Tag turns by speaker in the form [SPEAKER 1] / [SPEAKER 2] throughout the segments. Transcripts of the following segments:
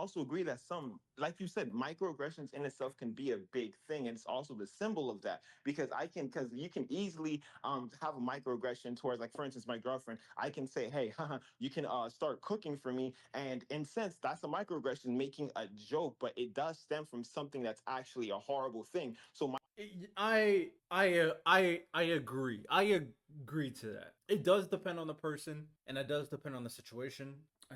[SPEAKER 1] also agree that some, like you said, microaggressions in itself can be a big thing, and it's also the symbol of that. Because you can easily have a microaggression towards, like, for instance, my girlfriend. I can say, hey, haha, you can start cooking for me, and in sense, that's a microaggression, making a joke, but it does stem from something that's actually a horrible thing. So
[SPEAKER 2] I agree. I agree to that. It does depend on the person, and it does depend on the situation.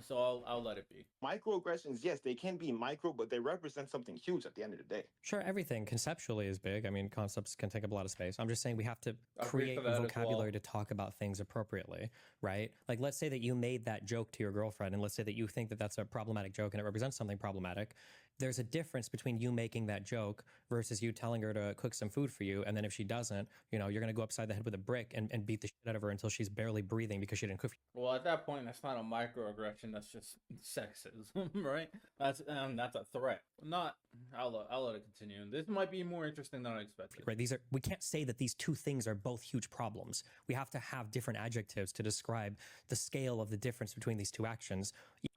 [SPEAKER 2] So I'll let it be.
[SPEAKER 1] microaggressions, yes, they can be micro, but they represent something huge at the end of the day.
[SPEAKER 3] Sure, everything conceptually is big. I mean, concepts can take up a lot of space. I'm just saying we have to
[SPEAKER 2] Agree to
[SPEAKER 3] create
[SPEAKER 2] that as well.
[SPEAKER 3] vocabulary to talk about things appropriately, right? Like, let's say that you made that joke to your girlfriend, and let's say that you think that that's a problematic joke and it represents something problematic. There's a difference between you making that joke versus you telling her to cook some food for you. And then if she doesn't, you're going to go upside the head with a brick and beat the shit out of her until she's barely breathing because she didn't cook.
[SPEAKER 2] Well, at that point, that's not a microaggression. That's just sexism, right? That's a threat. Not. I'll let it continue. This might be more interesting than I expected.
[SPEAKER 3] Right. We can't say that these two things are both huge problems. We have to have different adjectives to describe the scale of the difference between these two actions.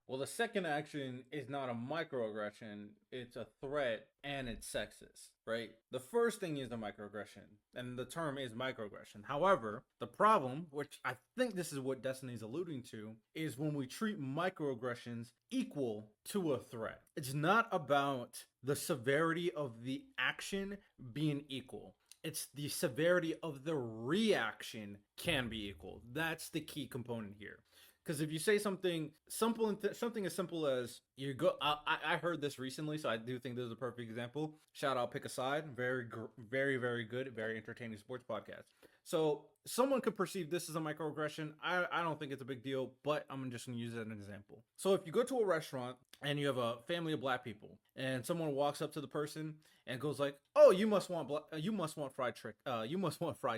[SPEAKER 2] Well, the second action is not a microaggression, it's a threat and it's sexist, right? The first thing is a microaggression, and the term is microaggression. However, the problem, which I think this is what Destiny's alluding to, is when we treat microaggressions equal to a threat. It's not about the severity of the action being equal. It's the severity of the reaction can be equal. That's the key component here. Because if you say something simple, something as simple as you go, I heard this recently, so I do think this is a perfect example. Shout out, Pick a Side, very, very good, very entertaining sports podcast. So someone could perceive this as a microaggression. I don't think it's a big deal, but I'm just gonna use it as an example. So if you go to a restaurant and you have a family of black people, and someone walks up to the person and goes like, "Oh, you must want fried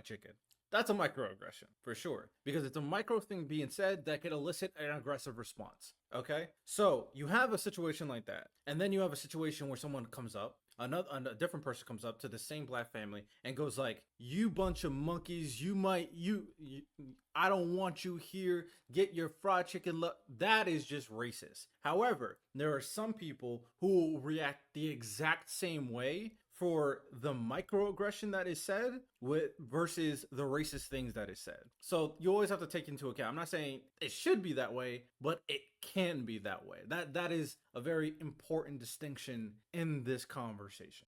[SPEAKER 2] chicken." That's a microaggression for sure, because it's a micro thing being said that could elicit an aggressive response. Okay, so you have a situation like that, and then you have a situation where someone comes up, a different person comes up to the same black family and goes like, "You bunch of monkeys, I don't want you here. Get your fried chicken." That is just racist. However, there are some people who will react the exact same way for the microaggression that is said versus the racist things that is said. So you always have to take into account. I'm not saying it should be that way, but it can be that way. That is a very important distinction in this conversation.